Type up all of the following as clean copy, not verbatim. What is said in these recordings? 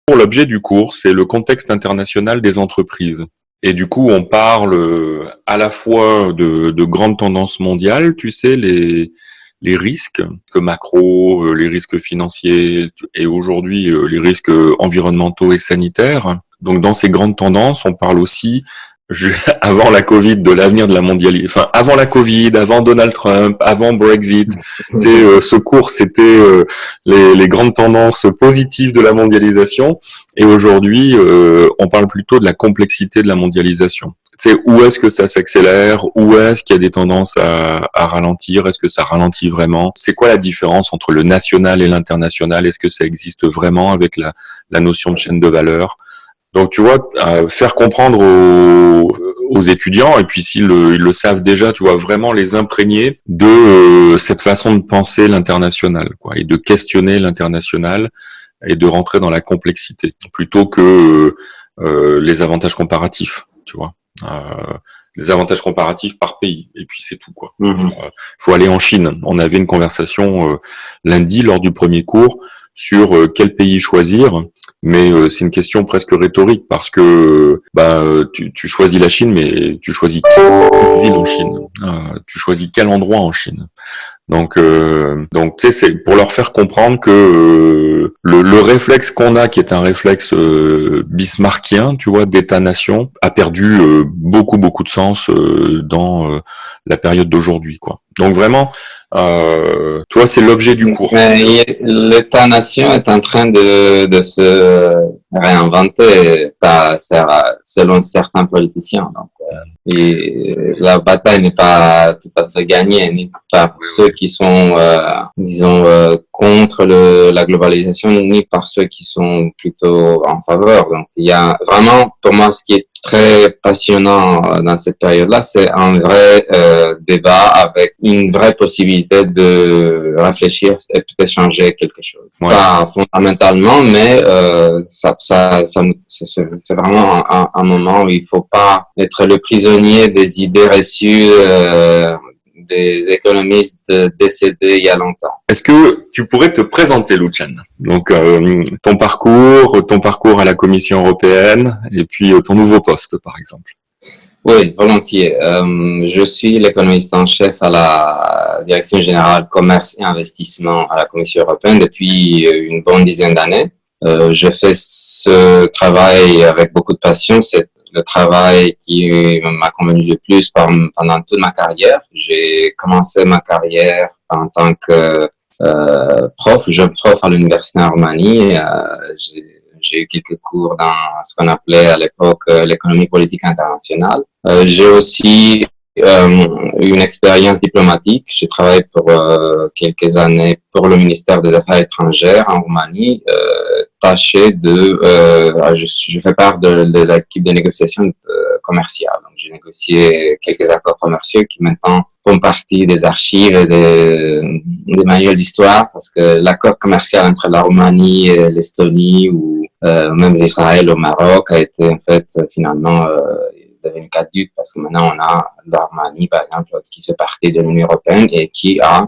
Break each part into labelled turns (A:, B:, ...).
A: Pour l'objet du cours, c'est le contexte international des entreprises. Et du coup, on parle à la fois de grandes tendances mondiales, tu sais, les risques que macro, les risques financiers et aujourd'hui les risques environnementaux et sanitaires. Donc dans ces grandes tendances, on parle aussi avant la Covid de l'avenir de la mondialisation, enfin avant la Covid, avant Donald Trump, avant Brexit. Tu sais, ce cours c'était les grandes tendances positives de la mondialisation. Et aujourd'hui, on parle plutôt de la complexité de la mondialisation. Tu sais, où est-ce que ça s'accélère? Où est-ce qu'il y a des tendances à ralentir? Est-ce que ça ralentit vraiment? C'est quoi la différence entre le national et l'international? Est-ce que ça existe vraiment avec la notion de chaîne de valeur? Donc, tu vois, faire comprendre aux étudiants, et puis s'ils ils le savent déjà, tu vois, vraiment les imprégner de cette façon de penser l'international, quoi, et de questionner l'international et de rentrer dans la complexité, plutôt que les avantages comparatifs, tu vois. Les avantages comparatifs par pays, et puis c'est tout, quoi. Faut aller en Chine. On avait une conversation lundi lors du premier cours sur quel pays choisir, mais c'est une question presque rhétorique parce que tu choisis la Chine, mais tu choisis quelle ville en Chine, tu choisis quel endroit en Chine. Donc tu sais, c'est pour leur faire comprendre que le réflexe qu'on a, qui est un réflexe bismarckien, tu vois, d'État-nation, a perdu beaucoup de sens dans la période d'aujourd'hui, quoi. Donc vraiment, tu vois, c'est l'objet du cours.
B: Mais l'État-nation est en train de se réinventer selon certains politiciens. Donc, et la bataille n'est pas tout à fait gagnée, ni par ceux qui sont, disons, contre la globalisation, ni par ceux qui sont plutôt en faveur. Donc, il y a vraiment, pour moi, ce qui est très passionnant dans cette période-là, c'est un vrai débat avec une vraie possibilité de réfléchir et peut-être changer quelque chose.
A: Ouais.
B: Pas fondamentalement, mais c'est vraiment un moment où il faut pas être le prisonnier des idées reçues des économistes décédés il y a longtemps.
A: Est-ce que tu pourrais te présenter, Luchan? Donc, ton parcours à la Commission européenne et puis ton nouveau poste, par exemple.
B: Oui, volontiers. Je suis l'économiste en chef à la Direction générale commerce et investissement à la Commission européenne depuis une bonne dizaine d'années. Je fais ce travail avec beaucoup de passion. C'est le travail qui m'a convenu le plus pendant toute ma carrière. J'ai commencé ma carrière en tant que jeune prof à l'université en Roumanie. J'ai eu quelques cours dans ce qu'on appelait à l'époque l'économie politique internationale. J'ai aussi une expérience diplomatique. J'ai travaillé pour quelques années pour le ministère des Affaires étrangères en Roumanie, tâché je fais part de l'équipe de négociation commerciale. Donc, j'ai négocié quelques accords commerciaux qui maintenant font partie des archives et des manuels d'histoire, parce que l'accord commercial entre la Roumanie et l'Estonie ou même l'Israël au Maroc a été en fait finalement devenu caduc, parce que maintenant on a la Roumanie par exemple qui fait partie de l'Union européenne et qui a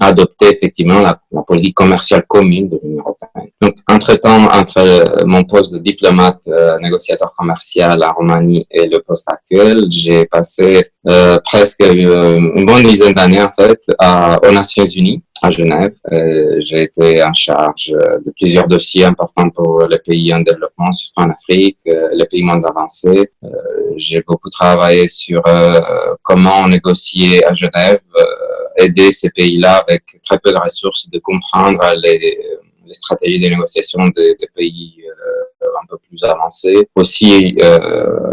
B: adopté effectivement la politique commerciale commune de l'Union européenne. Donc, entre mon poste de diplomate, négociateur commercial en Roumanie et le poste actuel, j'ai passé presque une bonne dizaine d'années en fait aux Nations Unies à Genève. J'ai été en charge de plusieurs dossiers importants pour les pays en développement, surtout en Afrique, les pays moins avancés. J'ai beaucoup travaillé sur comment négocier à Genève, aider ces pays-là avec très peu de ressources de comprendre les stratégies de négociation des pays un peu plus avancés. Aussi,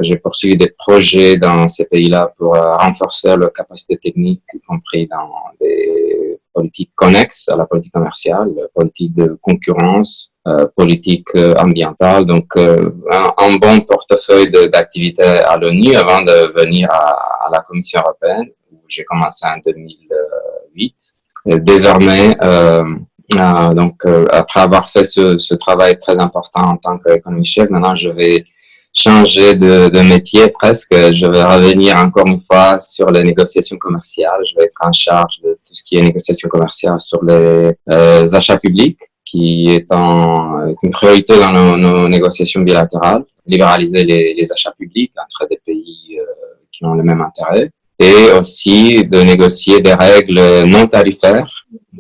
B: j'ai poursuivi des projets dans ces pays-là pour renforcer leur capacité technique, y compris dans des politiques connexes à la politique commerciale, politique de concurrence, politique ambientale. Donc, un bon portefeuille d'activités à l'ONU avant de venir à la Commission européenne, où j'ai commencé en 2008. Désormais, après avoir fait ce travail très important en tant qu'économiste chef, maintenant je vais changer de métier presque. Je vais revenir encore une fois sur les négociations commerciales. Je vais être en charge de tout ce qui est négociation commerciale sur les achats publics. qui est une priorité dans nos négociations bilatérales, libéraliser les achats publics entre des pays qui ont le même intérêt, et aussi de négocier des règles non tarifaires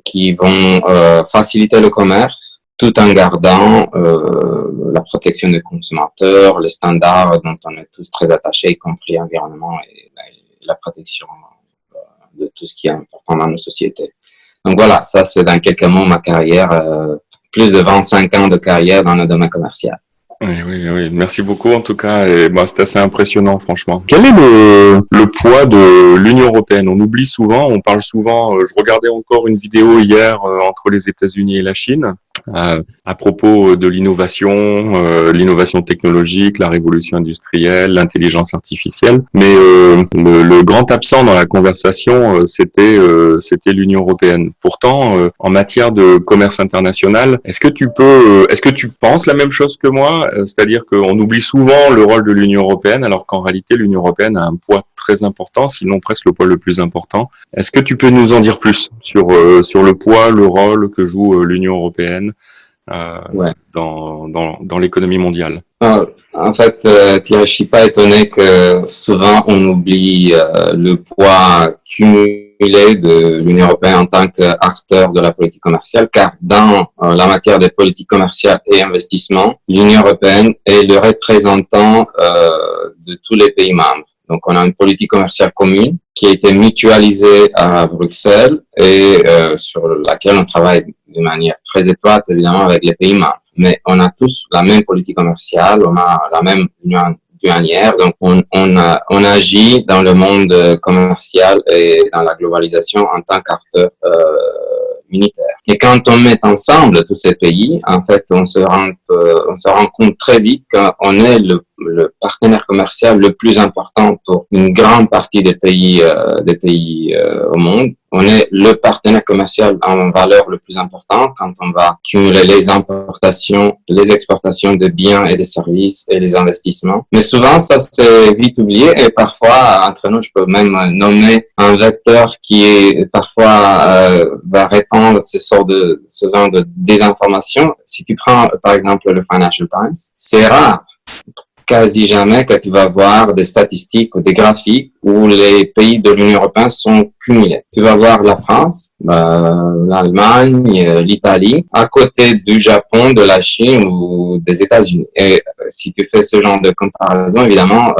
B: qui vont faciliter le commerce tout en gardant la protection des consommateurs, les standards dont on est tous très attachés, y compris l'environnement et la protection de tout ce qui est important dans nos sociétés. Donc voilà, ça c'est dans quelques mots ma carrière, plus de 25 ans de carrière dans le domaine commercial.
A: Oui. Merci beaucoup en tout cas. Et c'est assez impressionnant, franchement. Quel est le poids de l'Union européenne? On oublie souvent, on parle souvent. Je regardais encore une vidéo hier entre les États-Unis et la Chine. À propos de l'innovation technologique, la révolution industrielle, l'intelligence artificielle. Mais le grand absent dans la conversation, c'était l'Union européenne. Pourtant, en matière de commerce international, est-ce que tu penses la même chose que moi? C'est-à-dire qu'on oublie souvent le rôle de l'Union européenne, alors qu'en réalité, l'Union européenne a un poids très important, sinon presque le poids le plus important. Est-ce que tu peux nous en dire plus sur le poids, le rôle que joue l'Union européenne dans l'économie mondiale?
B: En fait, Thierry, je suis pas étonné que souvent on oublie le poids cumulé de l'Union européenne en tant qu'acteur de la politique commerciale, car dans la matière de politique commerciale et investissement, l'Union européenne est le représentant de tous les pays membres. Donc, on a une politique commerciale commune qui a été mutualisée à Bruxelles et sur laquelle on travaille de manière très étroite, évidemment, avec les pays membres. Mais on a tous la même politique commerciale, on a la même union douanière, donc on agit dans le monde commercial et dans la globalisation en tant qu'acteur unitaire. Et quand on met ensemble tous ces pays, en fait, on se rend compte très vite qu'on est le partenaire commercial le plus important pour une grande partie des pays au monde. On est le partenaire commercial en valeur le plus important quand on va cumuler les importations, les exportations de biens et de services et les investissements. Mais souvent, ça c'est vite oublié et parfois, entre nous, je peux même nommer un vecteur qui est parfois va répandre ce genre de désinformation. Si tu prends par exemple le Financial Times, c'est rare, quasi jamais que tu vas voir des statistiques ou des graphiques où les pays de l'Union européenne sont cumulés. Tu vas voir la France, l'Allemagne, l'Italie, à côté du Japon, de la Chine ou des États-Unis. Et si tu fais ce genre de comparaison, évidemment,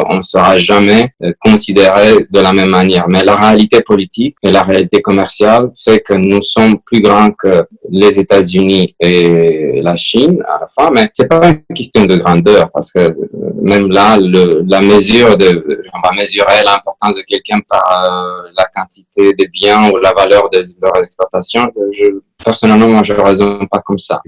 B: on ne sera jamais considéré de la même manière. Mais la réalité politique et la réalité commerciale fait que nous sommes plus grands que les États-Unis et la Chine à la fois. Mais c'est pas une question de grandeur parce que même là, on va mesurer l'importance de quelqu'un par la quantité des biens ou la valeur de leur exportation. Personnellement, moi, je ne raisonne pas comme ça.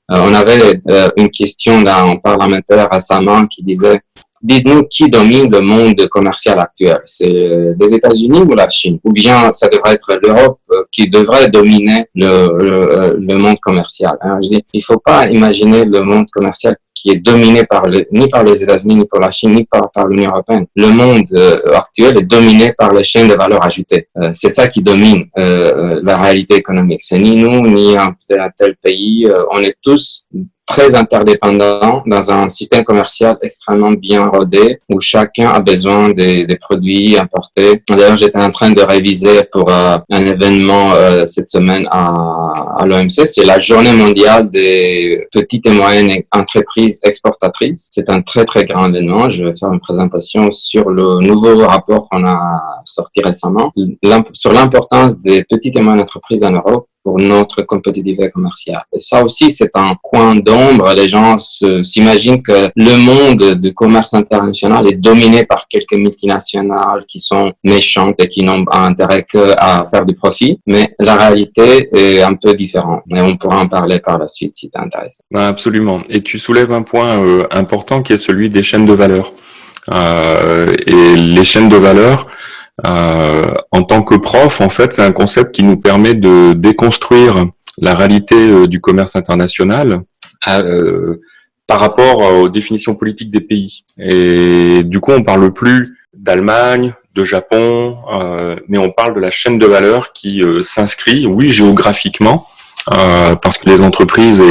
B: On avait une question d'un parlementaire récemment qui disait « Dites-nous qui domine le monde commercial actuel, c'est les États-Unis ou la Chine? Ou bien ça devrait être l'Europe qui devrait dominer le monde commercial ?» Alors, je dis, il ne faut pas imaginer le monde commercial qui est dominé ni par les États-Unis, ni par la Chine, ni par l'Union européenne. Le monde actuel est dominé par les chaînes de valeur ajoutée. C'est ça qui domine la réalité économique. C'est ni nous, ni un tel pays. On est tous très interdépendants dans un système commercial extrêmement bien rodé où chacun a besoin des produits importés. D'ailleurs, j'étais en train de réviser pour un événement cette semaine à l'OMC. C'est la journée mondiale des petites et moyennes entreprises exportatrices. C'est un très, très grand événement. Je vais faire une présentation sur le nouveau rapport qu'on a sorti récemment sur l'importance des petites et moyennes entreprises en Europe pour notre compétitivité commerciale. Et ça aussi, c'est un coin d'ombre. Les gens s'imaginent que le monde du commerce international est dominé par quelques multinationales qui sont méchantes et qui n'ont intérêt qu'à faire du profit. Mais la réalité est un peu différente. Et on pourra en parler par la suite si t'intéresse.
A: Absolument. Et tu soulèves un point important qui est celui des chaînes de valeur. Et les chaînes de valeur, en tant que prof, en fait, c'est un concept qui nous permet de déconstruire la réalité du commerce international par rapport aux définitions politiques des pays. Et du coup, on parle plus d'Allemagne, de Japon, mais on parle de la chaîne de valeur qui s'inscrit, oui, géographiquement, parce que les entreprises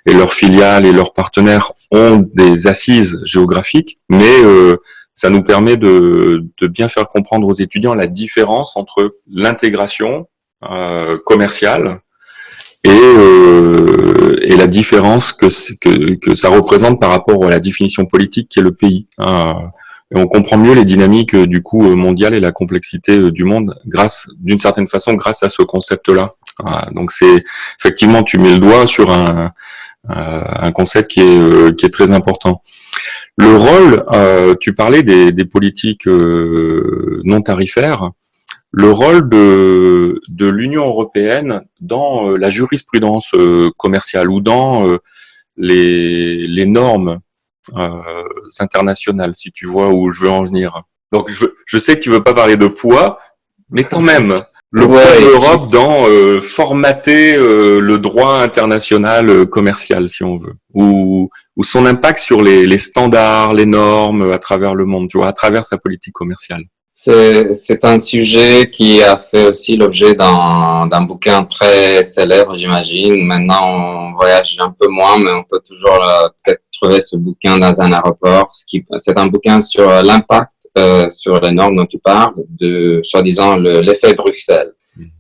A: et leurs filiales et leurs partenaires ont des assises géographiques, mais ça nous permet de bien faire comprendre aux étudiants la différence entre l'intégration commerciale et la différence que ça représente par rapport à la définition politique qui est le pays. Et on comprend mieux les dynamiques du coup mondiales et la complexité du monde d'une certaine façon, grâce à ce concept-là. Donc c'est effectivement, tu mets le doigt sur un concept qui est très important. Le rôle, tu parlais des politiques non tarifaires. Le rôle de l'Union européenne dans la jurisprudence commerciale ou dans les normes internationales, si tu vois où je veux en venir. Donc je sais que tu veux pas parler de poids, mais quand même, le poids de l'Europe dans formater le droit international commercial, si on veut, ou son impact sur les standards, les normes à travers le monde, tu vois, à travers sa politique commerciale.
B: C'est un sujet qui a fait aussi l'objet d'un bouquin très célèbre, j'imagine. Maintenant, on voyage un peu moins, mais on peut toujours peut-être trouver ce bouquin dans un aéroport. C'est un bouquin sur l'impact sur les normes dont tu parles, de soi-disant l'effet Bruxelles.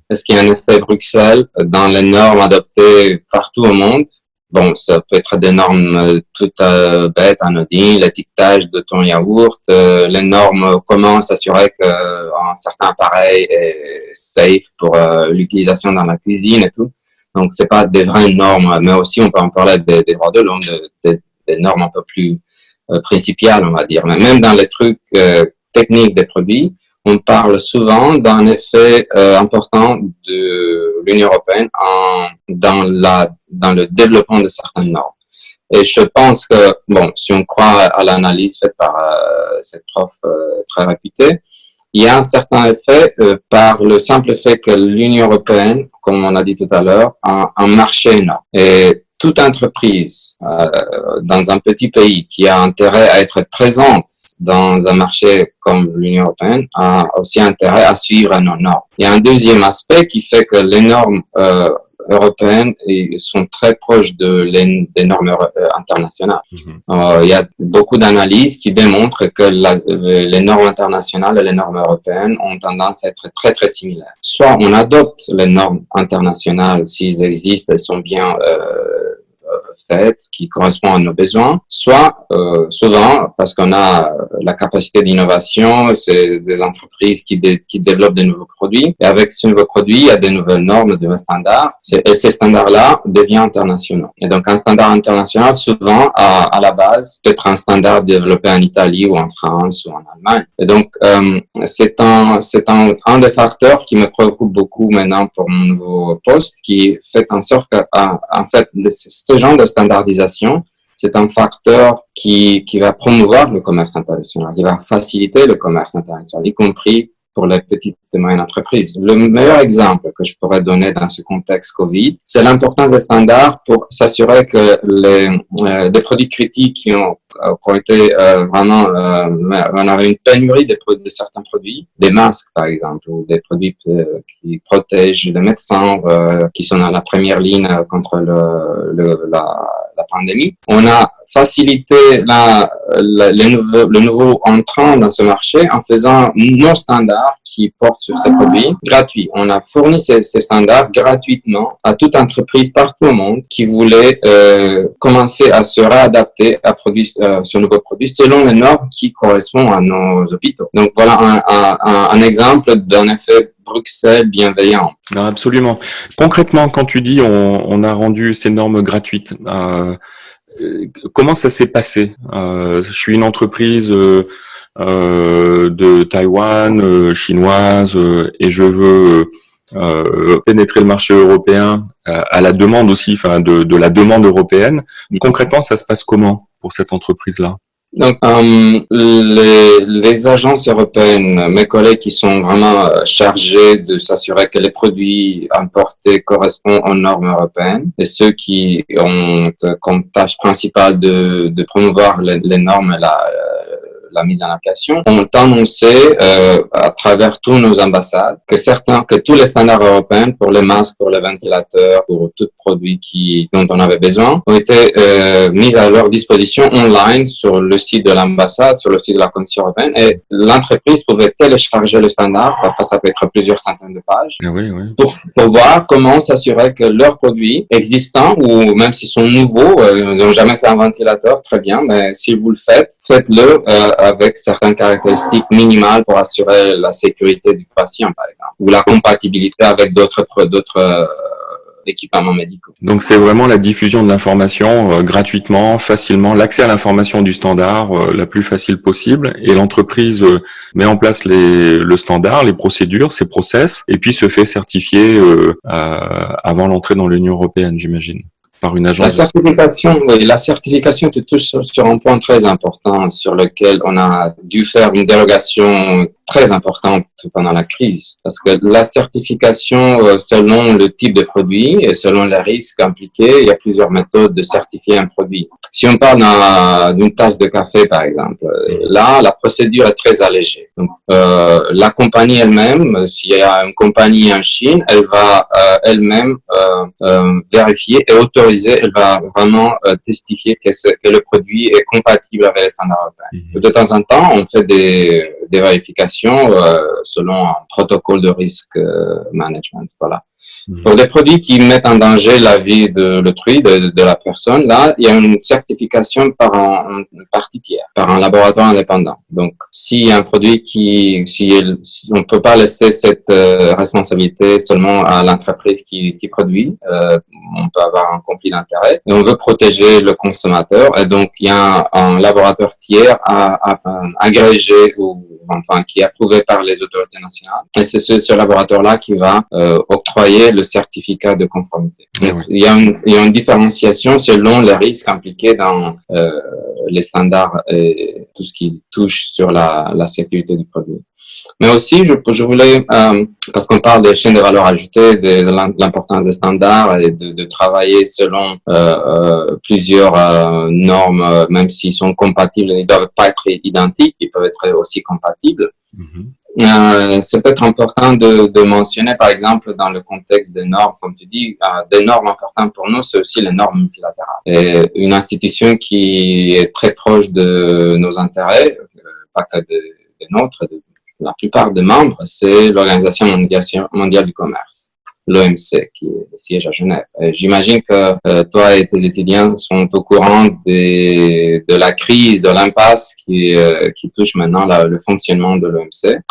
B: Est-ce qu'il y a un effet Bruxelles dans les normes adoptées partout au monde? Bon, ça peut être des normes toutes bêtes, anodines, l'étiquetage de ton yaourt, les normes comment s'assurer qu'un certain appareil est safe pour l'utilisation dans la cuisine et tout. Donc, c'est pas des vraies normes, mais aussi on peut en parler des droits de l'homme, des normes un peu plus principiales, on va dire. Mais même dans les trucs techniques des produits, on parle souvent d'un effet important de l'Union européenne dans le développement de certaines normes. Et je pense que, bon, si on croit à l'analyse faite par cette prof très réputée, il y a un certain effet par le simple fait que l'Union européenne, comme on a dit tout à l'heure, a un marché énorme. Et toute entreprise dans un petit pays qui a intérêt à être présente dans un marché comme l'Union européenne a aussi intérêt à suivre nos normes. Il y a un deuxième aspect qui fait que les normes européennes sont très proches des normes internationales. Il y a beaucoup d'analyses qui démontrent que les normes internationales et les normes européennes ont tendance à être très très similaires. Soit on adopte les normes internationales s'ils existent, elles sont bien faites, qui correspondent à nos besoins, soit souvent parce qu'on a la capacité d'innovation, c'est des entreprises qui développent de nouveaux produits, et avec ces nouveaux produits, il y a des nouvelles normes, de nouveaux standards, et ces standards-là deviennent internationaux. Et donc un standard international, souvent, à la base, peut être un standard développé en Italie ou en France ou en Allemagne. Et donc c'est un des facteurs qui me préoccupe beaucoup maintenant pour mon nouveau poste, qui fait en sorte que en fait ce genre de standardisation, c'est un facteur qui va promouvoir le commerce international, qui va faciliter le commerce international, y compris pour les petites et moyennes entreprises. Le meilleur exemple que je pourrais donner dans ce contexte Covid, c'est l'importance des standards pour s'assurer que des produits critiques qui ont été vraiment, on avait une pénurie de certains produits, des masques par exemple, ou des produits qui protègent les médecins, qui sont dans la première ligne contre la pandémie. On a facilité le nouveau entrant dans ce marché en faisant nos standards qui portent sur ces produits gratuits. On a fourni ces standards gratuitement à toute entreprise partout au monde qui voulait commencer à se réadapter à produire ce nouveau produit selon les normes qui correspondent à nos hôpitaux. Donc voilà un exemple d'un effet Bruxelles bienveillant.
A: Non, absolument. Concrètement, quand tu dis on a rendu ces normes gratuites, comment ça s'est passé? Je suis une entreprise de Taïwan, chinoise, et je veux pénétrer le marché européen à la demande aussi, enfin de la demande européenne. Concrètement, ça se passe comment pour cette entreprise-là?
B: Donc, les agences européennes, mes collègues qui sont vraiment chargés de s'assurer que les produits importés correspondent aux normes européennes, et ceux qui ont comme tâche principale de promouvoir les normes et la mise en application, ont annoncé à travers tous nos ambassades que tous les standards européens pour les masques, pour les ventilateurs, pour tout produit dont on avait besoin, ont été mis à leur disposition online sur le site de l'ambassade, sur le site de la Commission européenne, et l'entreprise pouvait télécharger le standard, parfois ça peut être plusieurs centaines de pages,
A: Oui, oui.
B: pour voir comment s'assurer que leurs produits existants, ou même s'ils sont nouveaux, ils n'ont jamais fait un ventilateur, très bien, mais si vous le faites, faites-le avec certaines caractéristiques minimales pour assurer la sécurité du patient, par exemple, ou la compatibilité avec d'autres équipements médicaux.
A: Donc c'est vraiment la diffusion de l'information gratuitement, facilement, l'accès à l'information du standard la plus facile possible, et l'entreprise met en place le standard, les procédures, ses process, et puis se fait certifier avant l'entrée dans l'Union européenne, j'imagine, par une agence.
B: La certification te touche sur un point très important sur lequel on a dû faire une dérogation très importante pendant la crise. Parce que la certification, selon le type de produit et selon les risques impliqués, il y a plusieurs méthodes de certifier un produit. Si on parle d'une tasse de café, par exemple, là, la procédure est très allégée. Donc, la compagnie elle-même, s'il y a une compagnie en Chine, elle va elle-même vérifier et autoriser, elle va vraiment testifier que le produit est compatible avec les standards européens. De temps en temps, on fait des vérifications selon un protocole de risque management. Voilà. Pour des produits qui mettent en danger la vie de l'autrui, de la personne, là, il y a une certification par une partie tiers, par un laboratoire indépendant. Donc, s'il y a un produit si on ne peut pas laisser cette responsabilité seulement à l'entreprise qui produit, on peut avoir un conflit d'intérêt. Et on veut protéger le consommateur. Et donc, il y a un laboratoire tiers agrégé qui est approuvé par les autorités nationales. Et c'est ce laboratoire-là qui va octroyer le certificat de conformité. Donc, il y a une différenciation selon les risques impliqués dans les standards et tout ce qui touche sur la sécurité du produit. Mais aussi, je voulais, parce qu'on parle des chaînes de valeur ajoutée, de l'importance des standards et de travailler selon plusieurs normes, même s'ils sont compatibles, ils ne doivent pas être identiques, ils peuvent être aussi compatibles. C'est peut-être important de mentionner, par exemple, dans le contexte des normes, comme tu dis, des normes importantes pour nous, c'est aussi les normes multilatérales. Et une institution qui est très proche de nos intérêts, pas que des nôtres, la plupart des membres, c'est l'Organisation mondiale du commerce, l'OMC, qui est le siège à Genève. J'imagine que toi et tes étudiants sont au courant de la crise, de l'impasse qui touche maintenant le fonctionnement de l'OMC.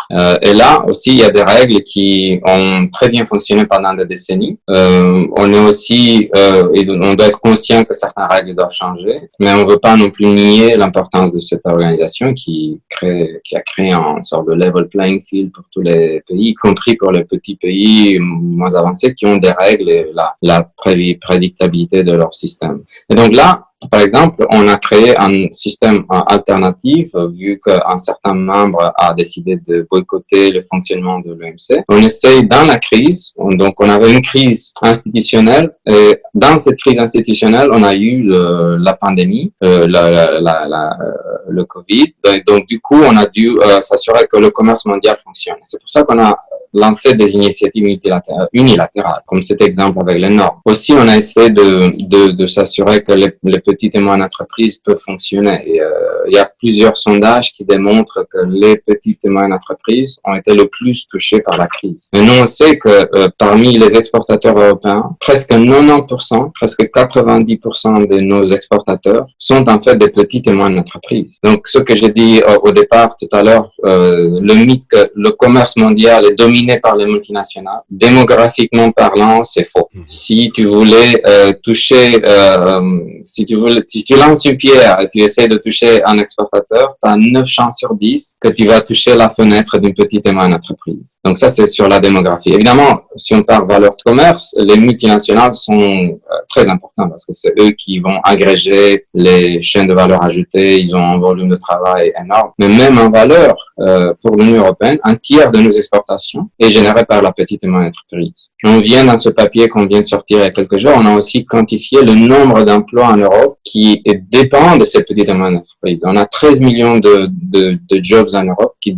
B: Et là aussi, il y a des règles qui ont très bien fonctionné pendant des décennies. On est aussi, on doit être conscient que certaines règles doivent changer, mais on ne veut pas non plus nier l'importance de cette organisation qui a créé une sorte de level playing field pour tous les pays, y compris pour les petits pays moins avancés qui ont des règles et la prédictabilité de leur système. Et donc là, par exemple, on a créé un système alternatif vu qu'un certain membre a décidé de boycotter le fonctionnement de l'OMC. On essaye dans la crise, donc on avait une crise institutionnelle et dans cette crise institutionnelle, on a eu la pandémie, le Covid. Donc du coup, on a dû s'assurer que le commerce mondial fonctionne. C'est pour ça qu'on a lancer des initiatives unilatérales, comme cet exemple avec les normes. Aussi, on a essayé de s'assurer que les petites et moyennes entreprises peuvent fonctionner. Et, il y a plusieurs sondages qui démontrent que les petites et moyennes entreprises ont été le plus touchées par la crise. Mais nous, on sait que parmi les exportateurs européens, presque 90%, presque 90% de nos exportateurs sont en fait des petites et moyennes entreprises. Donc, ce que j'ai dit au départ tout à l'heure, le mythe que le commerce mondial est dominé par les multinationales, démographiquement parlant, c'est faux. Si tu voulais toucher, si tu lances une pierre et tu essaies de toucher un exportateur, tu as 9 chances sur 10 que tu vas toucher la fenêtre d'une petite et moyenne entreprise. Donc ça, c'est sur la démographie. Évidemment, si on parle valeur de commerce, les multinationales sont très importantes parce que c'est eux qui vont agréger les chaînes de valeur ajoutée, ils ont un volume de travail énorme. Mais même en valeur, pour l'Union européenne, un tiers de nos exportations est généré par la petite et moyenne entreprise. On vient dans ce papier qu'on vient vient de sortir il y a quelques jours, on a aussi quantifié le nombre d'emplois en Europe qui dépendent de ces petites et moyennes entreprises. On a 13 millions de jobs en Europe qui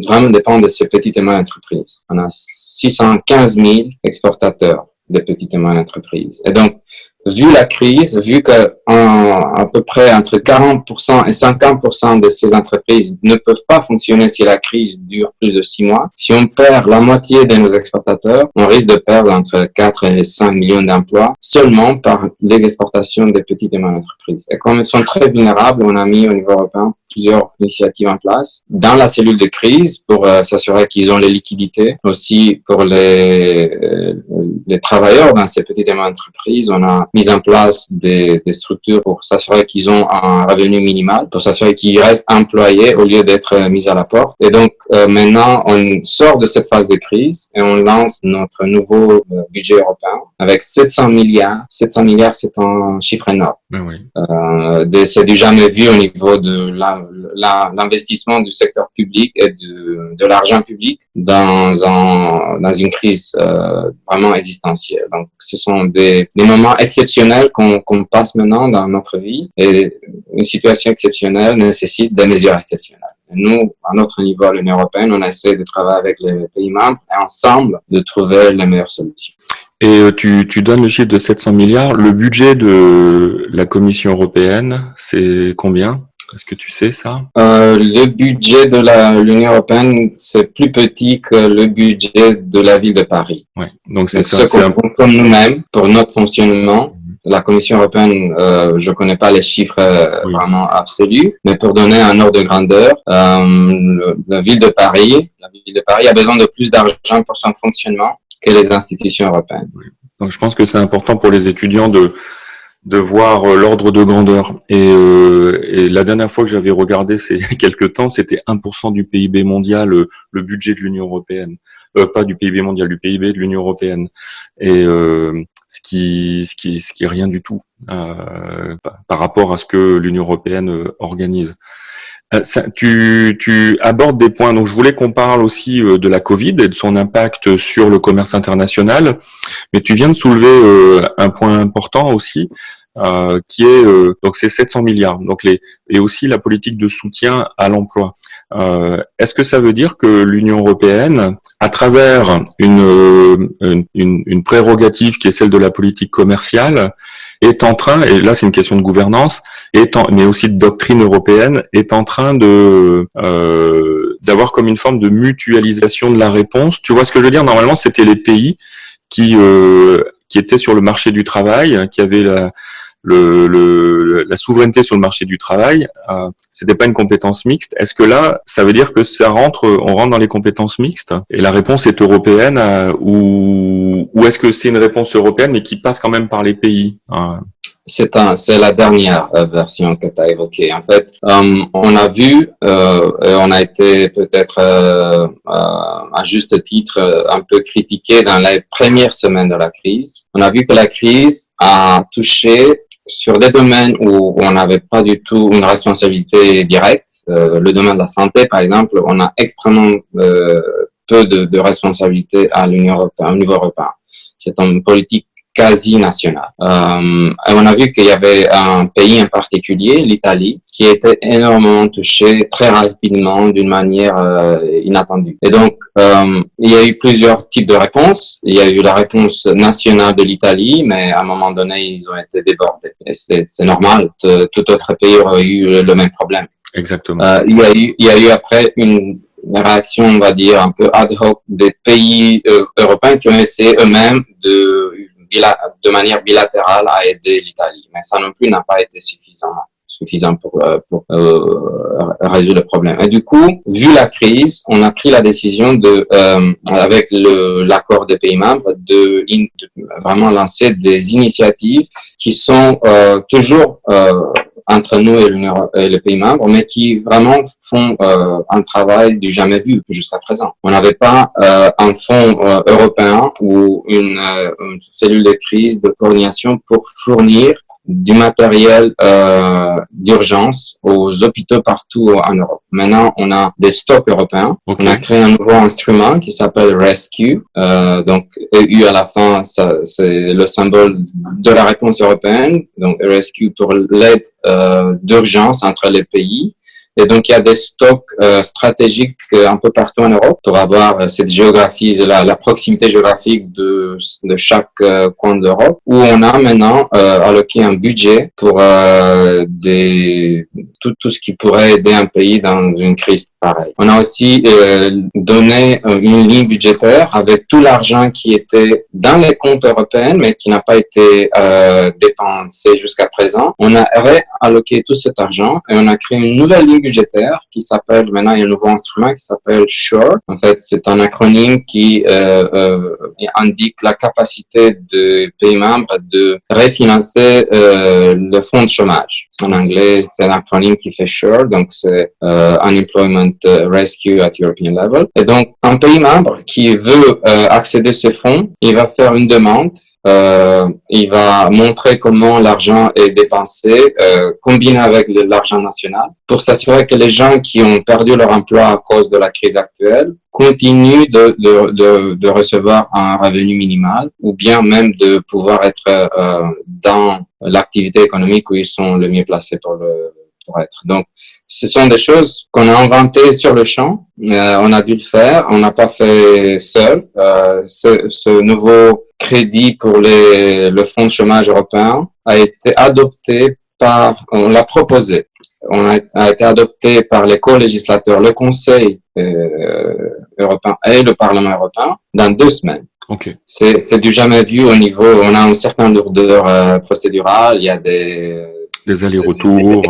B: vraiment dépendent de ces petites et moyennes entreprises. On a 615 000 exportateurs de petites et moyennes entreprises. Et donc, vu la crise, vu que à peu près entre 40% et 50% de ces entreprises ne peuvent pas fonctionner si la crise dure plus de 6 mois, si on perd la moitié de nos exportateurs, on risque de perdre entre 4 et 5 millions d'emplois seulement par les exportations des petites et moyennes entreprises. Et comme elles sont très vulnérables, on a mis au niveau européen plusieurs initiatives en place dans la cellule de crise pour s'assurer qu'ils ont les liquidités. Aussi pour les travailleurs dans ces petites et moyennes entreprises, on a mis en place des structures pour s'assurer qu'ils ont un revenu minimal, pour s'assurer qu'ils restent employés au lieu d'être mis à la porte. Et donc maintenant, on sort de cette phase de crise et on lance notre nouveau budget européen avec 700 milliards. 700 milliards, c'est un chiffre énorme. Oui. C'est du jamais vu au niveau de l'investissement du secteur public et de l'argent public dans une crise vraiment existentielle. Donc, ce sont des moments exceptionnels qu'on passe maintenant dans notre vie, et une situation exceptionnelle nécessite des mesures exceptionnelles. Nous, à notre niveau, à l'Union européenne, on essaie de travailler avec les pays membres et ensemble de trouver les meilleures solutions.
A: Et tu donnes le chiffre de 700 milliards. Le budget de la Commission européenne, c'est combien? Est-ce que tu sais ça?
B: Le budget de l'Union européenne, c'est plus petit que le budget de la ville de Paris.
A: Ouais. Donc c'est
B: ça. Ce qu'on consomme nous-mêmes pour notre fonctionnement. La Commission européenne, je connais pas les chiffres vraiment absolus, mais pour donner un ordre de grandeur, la ville de Paris a besoin de plus d'argent pour son fonctionnement que les institutions européennes.
A: Oui. Donc je pense que c'est important pour les étudiants de voir l'ordre de grandeur. Et la dernière fois que j'avais regardé ces quelques temps, c'était 1% du PIB mondial, le budget de l'Union européenne. Pas du PIB mondial, du PIB de l'Union européenne. Et ce qui est rien du tout par rapport à ce que l'Union européenne organise. Tu abordes des points. Donc, je voulais qu'on parle aussi de la Covid et de son impact sur le commerce international. Mais tu viens de soulever un point important aussi, qui est donc ces 700 milliards. Donc et aussi la politique de soutien à l'emploi. Est-ce que ça veut dire que l'Union européenne, à travers une prérogative qui est celle de la politique commerciale, est en train, et là c'est une question de gouvernance, mais aussi de doctrine européenne, est en train d'avoir comme une forme de mutualisation de la réponse? Tu vois ce que je veux dire? Normalement, c'était les pays qui étaient sur le marché du travail, qui avaient la souveraineté sur le marché du travail. C'était pas une compétence mixte. Est-ce que là, ça veut dire que on rentre dans les compétences mixtes et la réponse est européenne, ou est-ce que c'est une réponse européenne mais qui passe quand même par les pays?
B: C'est la dernière version que tu as évoquée. En fait, on a vu, on a été peut-être à juste titre un peu critiqué dans les premières semaines de la crise. On a vu que la crise a touché sur des domaines où on n'avait pas du tout une responsabilité directe. Le domaine de la santé, par exemple, on a extrêmement peu de responsabilité à l'Union européenne, au niveau européen. C'est une politique quasi nationale. Et on a vu qu'il y avait un pays en particulier, l'Italie, qui était énormément touché très rapidement d'une manière inattendue. Et donc, il y a eu plusieurs types de réponses. Il y a eu la réponse nationale de l'Italie, mais à un moment donné, ils ont été débordés. Et c'est normal. Tout autre pays aurait eu le même problème.
A: Exactement.
B: Il y a eu après une réaction, on va dire, un peu ad hoc des pays européens qui ont essayé eux-mêmes de manière bilatérale à aider l'Italie. Mais ça non plus n'a pas été suffisant pour résoudre le problème. Et du coup, vu la crise, on a pris la décision avec l'accord des pays membres, de vraiment lancer des initiatives qui sont toujours entre nous et les pays membres, mais qui vraiment font un travail du jamais vu jusqu'à présent. On n'avait pas un fonds européen ou une cellule de crise de coordination pour fournir du matériel d'urgence aux hôpitaux partout en Europe. Maintenant, on a des stocks européens.
A: Ok.
B: On a créé un nouveau instrument qui s'appelle Rescue. Donc, EU à la fin, c'est le symbole de la réponse européenne. Donc, Rescue pour l'aide d'urgence entre les pays. Et donc, il y a des stocks stratégiques un peu partout en Europe pour avoir cette géographie, la proximité géographique de chaque coin d'Europe, où on a maintenant alloqué un budget pour tout ce qui pourrait aider un pays dans une crise pareille. On a aussi donné une ligne budgétaire avec tout l'argent qui était dans les comptes européens, mais qui n'a pas été dépensé jusqu'à présent. On a réalloqué tout cet argent et on a créé une nouvelle ligne budgétaire qui s'appelle, maintenant il y a un nouveau instrument qui s'appelle SURE. En fait, c'est un acronyme qui indique la capacité des pays membres de refinancer le fonds de chômage. En anglais, c'est un acronyme qui fait SURE, donc c'est Unemployment Rescue at European Level. Et donc, un pays membre qui veut accéder à ces fonds, il va faire une demande, il va montrer comment l'argent est dépensé, combiné avec l'argent national, pour s'assurer que les gens qui ont perdu leur emploi à cause de la crise actuelle continuent de recevoir un revenu minimal, ou bien même de pouvoir être dans l'activité économique où ils sont le mieux placés pour être. Donc, ce sont des choses qu'on a inventées sur le champ. On a dû le faire. On n'a pas fait seul. Ce nouveau crédit pour le fonds de chômage européen a été adopté on l'a proposé. A été adopté par les co-législateurs, le Conseil européen et le Parlement européen dans 2 semaines.
A: Ok.
B: C'est du jamais vu au niveau, on a une certaine lourdeur procédurale, il y a
A: des allers-retours.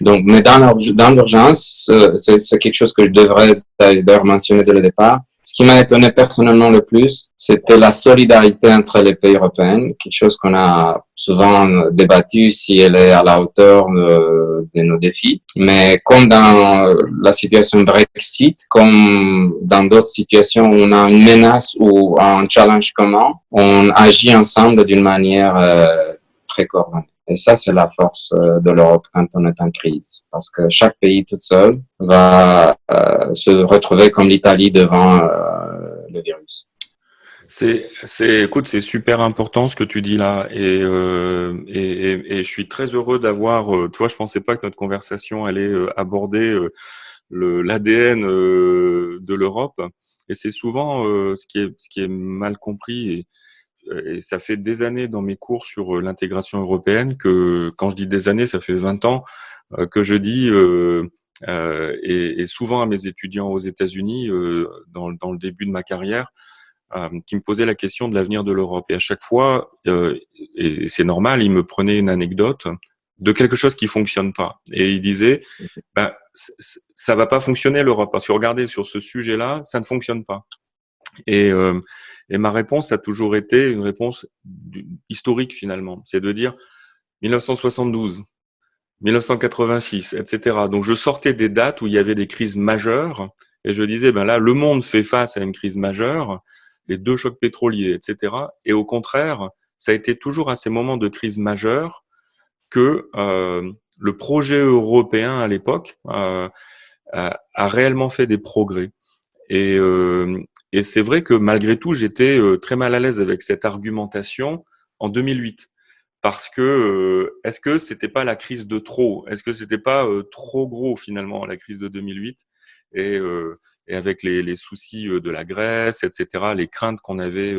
B: Donc, mais dans l'urgence, c'est quelque chose que je devrais d'ailleurs mentionner dès le départ. Ce qui m'a étonné personnellement le plus, c'était la solidarité entre les pays européens, quelque chose qu'on a souvent débattu si elle est à la hauteur de nos défis. Mais comme dans la situation Brexit, comme dans d'autres situations où on a une menace ou un challenge commun, on agit ensemble d'une manière très coordonnée. Et ça, c'est la force de l'Europe quand on est en crise. Parce que chaque pays tout seul va se retrouver comme l'Italie devant le virus.
A: Écoute, c'est super important ce que tu dis là, et je suis très heureux d'avoir. Tu vois, je pensais pas que notre conversation allait aborder l'ADN de l'Europe, et c'est souvent ce qui est mal compris. Et ça fait des années dans mes cours sur l'intégration européenne que, quand je dis des années, ça fait 20 ans que je dis, et souvent à mes étudiants aux États-Unis, dans le début de ma carrière, qui me posaient la question de l'avenir de l'Europe. Et à chaque fois, et c'est normal, ils me prenaient une anecdote de quelque chose qui fonctionne pas. Et ils disaient, ben, ça va pas fonctionner l'Europe, parce que regardez, sur ce sujet-là, ça ne fonctionne pas. Et ma réponse a toujours été une réponse historique finalement, c'est de dire 1972, 1986, etc. Donc je sortais des dates où il y avait des crises majeures et je disais ben là le monde fait face à une crise majeure, les 2 chocs pétroliers, etc. Et au contraire, ça a été toujours à ces moments de crise majeure que le projet européen à l'époque a réellement fait des progrès. Et, et c'est vrai que malgré tout, j'étais très mal à l'aise avec cette argumentation en 2008. Parce que est-ce que c'était pas la crise de trop? Est-ce que c'était pas trop gros finalement la crise de 2008? Et, et avec les soucis de la Grèce, etc., les craintes qu'on avait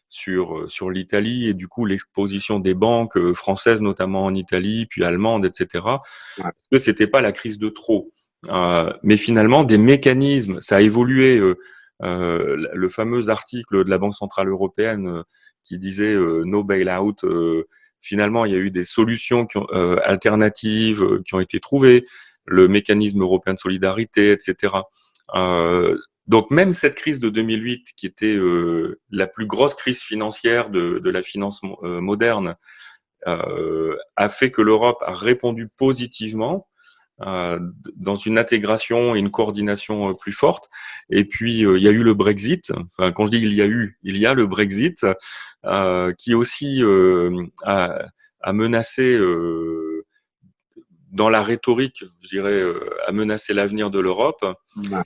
A: sur l'Italie et du coup l'exposition des banques françaises notamment en Italie, puis allemandes, etc.
B: Ouais.
A: Est-ce que c'était pas la crise de trop? Mais finalement, des mécanismes, ça a évolué. Le fameux article de la Banque centrale européenne qui disait no bailout. Finalement, il y a eu des solutions alternatives qui ont été trouvées, le mécanisme européen de solidarité, etc. Donc même cette crise de 2008, qui était la plus grosse crise financière de la finance moderne, a fait que l'Europe a répondu positivement dans une intégration et une coordination plus forte. Et puis il y a eu le Brexit. Enfin, quand je dis il y a le Brexit, qui aussi a à menacer dans la rhétorique, je dirais, à menacer l'avenir de l'Europe.
B: Ouais.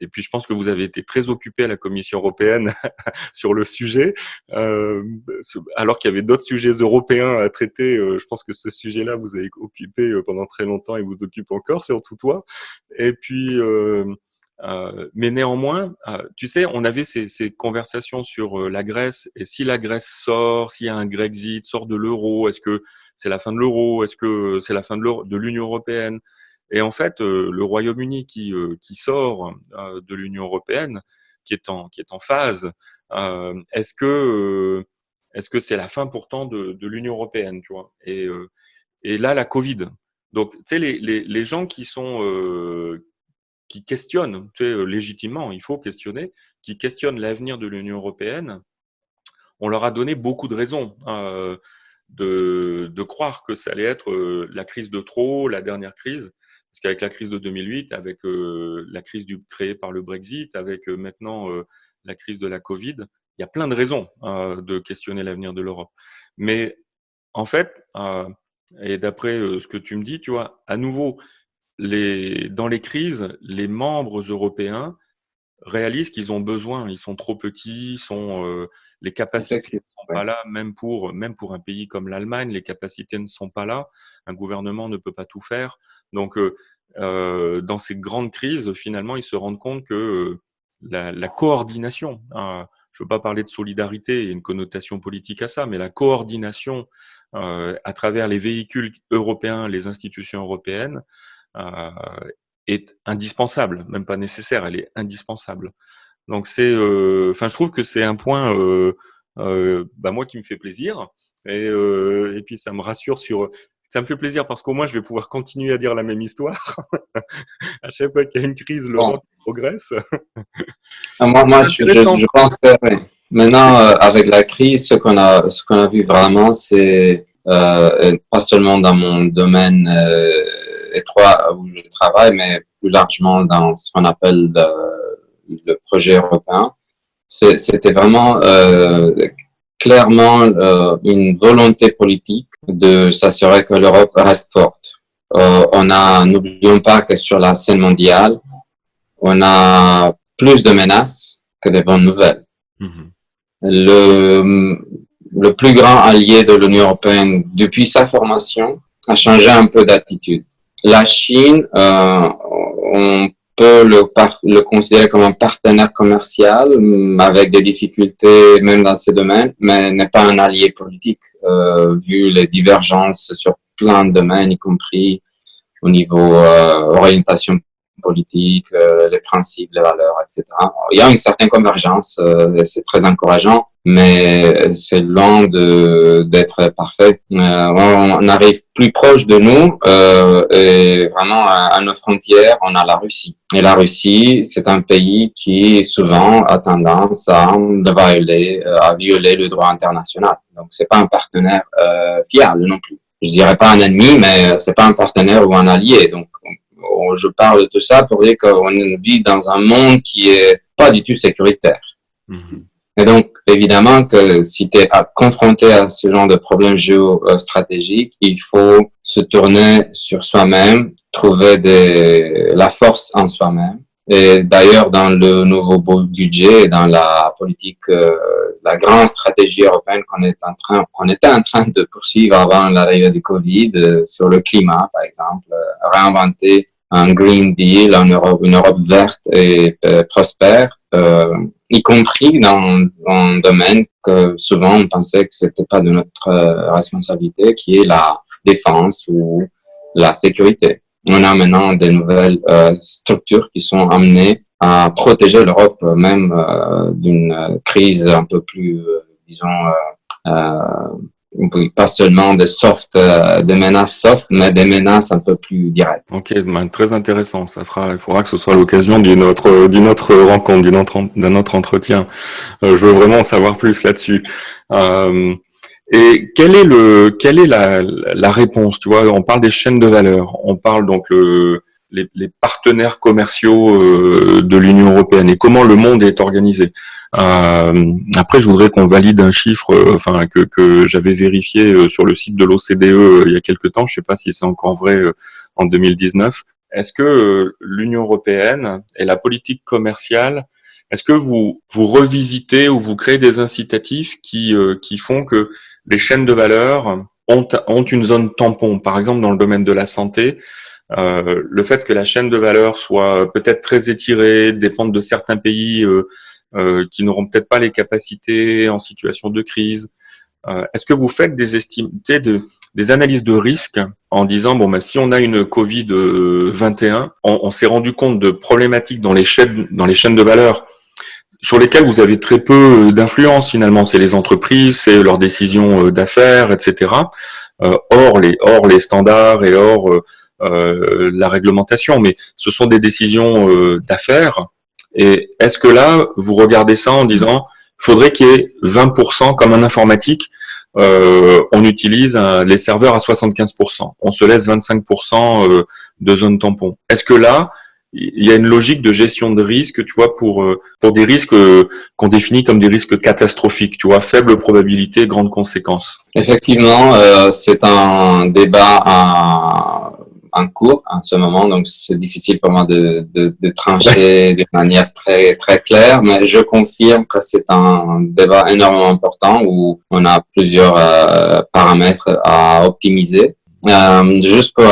A: Et puis, je pense que vous avez été très occupé à la Commission européenne sur le sujet, alors qu'il y avait d'autres sujets européens à traiter. Je pense que ce sujet-là vous avez occupé pendant très longtemps et vous occupe encore, surtout toi. Et puis, mais néanmoins, tu sais, on avait ces conversations sur la Grèce, et si la Grèce sort, s'il y a un Grexit, sort de l'euro, est-ce que c'est la fin de l'euro, est-ce que c'est la fin de l'Union européenne? Et en fait, le Royaume-Uni qui sort de l'Union européenne, qui est en phase, est-ce que c'est la fin pourtant de l'Union européenne, tu vois? Et là, la Covid. Donc, tu sais, les gens qui questionnent, tu sais, légitimement, il faut questionner, qui questionnent l'avenir de l'Union européenne, on leur a donné beaucoup de raisons de croire que ça allait être la crise de trop, la dernière crise. Parce qu'avec la crise de 2008, avec la crise créée par le Brexit, avec maintenant la crise de la Covid, il y a plein de raisons de questionner l'avenir de l'Europe. Mais en fait, et d'après ce que tu me dis, tu vois, à nouveau, dans les crises, les membres européens réalisent qu'ils ont besoin, ils sont trop petits, les capacités
B: Effectivement,
A: ne sont
B: ouais.
A: pas là, même pour un pays comme l'Allemagne, les capacités ne sont pas là, un gouvernement ne peut pas tout faire. Donc, dans ces grandes crises, finalement, ils se rendent compte que la coordination, je ne veux pas parler de solidarité, il y a une connotation politique à ça, mais la coordination à travers les véhicules européens, les institutions européennes, euh, est indispensable, même pas nécessaire, elle est indispensable. Donc je trouve que c'est un point, moi qui me fait plaisir, et puis ça me rassure ça me fait plaisir parce qu'au moins je vais pouvoir continuer à dire la même histoire. À chaque fois qu'il y a une crise,
B: Bon.
A: l'Europe progresse.
B: Moi,
A: C'est
B: je
A: intéressant.
B: pense que oui. Maintenant, avec la crise, ce qu'on a vu vraiment, c'est pas seulement dans mon domaine étroit où je travaille, mais plus largement dans ce qu'on appelle le projet européen. C'était vraiment clairement une volonté politique de s'assurer que l'Europe reste forte. N'oublions pas que sur la scène mondiale, on a plus de menaces que de bonnes nouvelles.
A: Mhm.
B: Le plus grand allié de l'Union européenne depuis sa formation a changé un peu d'attitude. La Chine, on peut le considérer comme un partenaire commercial avec des difficultés même dans ces domaines, mais n'est pas un allié politique vu les divergences sur plein de domaines, y compris au niveau orientation politique, les principes, les valeurs, etc. Il y a une certaine convergence, c'est très encourageant, mais c'est loin d'être parfait. On arrive plus proche de nous et vraiment à nos frontières, on a la Russie. Et la Russie, c'est un pays qui souvent a tendance à violer le droit international. Donc c'est pas un partenaire fiable non plus. Je dirais pas un ennemi, mais c'est pas un partenaire ou un allié. Donc je parle de tout ça pour dire qu'on vit dans un monde qui est pas du tout sécuritaire.
A: Mhm.
B: Et donc, évidemment que si tu es confronté à ce genre de problèmes géostratégiques, il faut se tourner sur soi-même, trouver la force en soi-même. Et d'ailleurs, dans le nouveau budget, dans la politique, la grande stratégie européenne qu'on était en train de poursuivre avant l'arrivée du Covid, sur le climat, par exemple, réinventer un Green Deal en Europe, une Europe verte et prospère, y compris dans un domaine que souvent on pensait que c'était pas de notre responsabilité, qui est la défense ou la sécurité. On a maintenant des nouvelles structures qui sont amenées à protéger l'Europe même d'une crise un peu plus, disons, pas seulement des menaces soft, mais des menaces un peu plus directes.
A: Ok, très intéressant. Il faudra que ce soit l'occasion d'une autre rencontre, d'un autre entretien. Je veux vraiment en savoir plus là-dessus. Et quelle est la réponse? Tu vois, on parle des chaînes de valeur, on parle donc les partenaires commerciaux de l'Union européenne et comment le monde est organisé. Après, je voudrais qu'on valide un chiffre, enfin que j'avais vérifié sur le site de l'OCDE il y a quelque temps. Je sais pas si c'est encore vrai en 2019. Est-ce que l'Union européenne et la politique commerciale, est-ce que vous revisitez ou vous créez des incitatifs qui font que les chaînes de valeur ont une zone tampon? Par exemple, dans le domaine de la santé, le fait que la chaîne de valeur soit peut-être très étirée, dépende de certains pays qui n'auront peut-être pas les capacités en situation de crise. Est-ce que vous faites des analyses de risque en disant bon si on a une Covid 21, on s'est rendu compte de problématiques dans les chaînes de valeur sur lesquelles vous avez très peu d'influence finalement, c'est les entreprises, c'est leurs décisions d'affaires, etc. Hors les standards et hors la réglementation, mais ce sont des décisions d'affaires. Et est-ce que là, vous regardez ça en disant, il faudrait qu'il y ait 20% comme en informatique, on utilise les serveurs à 75%, on se laisse 25% de zone tampon. Est-ce que là, il y a une logique de gestion de risque, tu vois, pour des risques qu'on définit comme des risques catastrophiques, tu vois, faible probabilité, grande conséquence?
B: Effectivement, c'est un débat en cours en ce moment, donc c'est difficile pour moi de trancher de manière très très claire, mais je confirme que c'est un débat énormément important où on a plusieurs paramètres à optimiser. Juste pour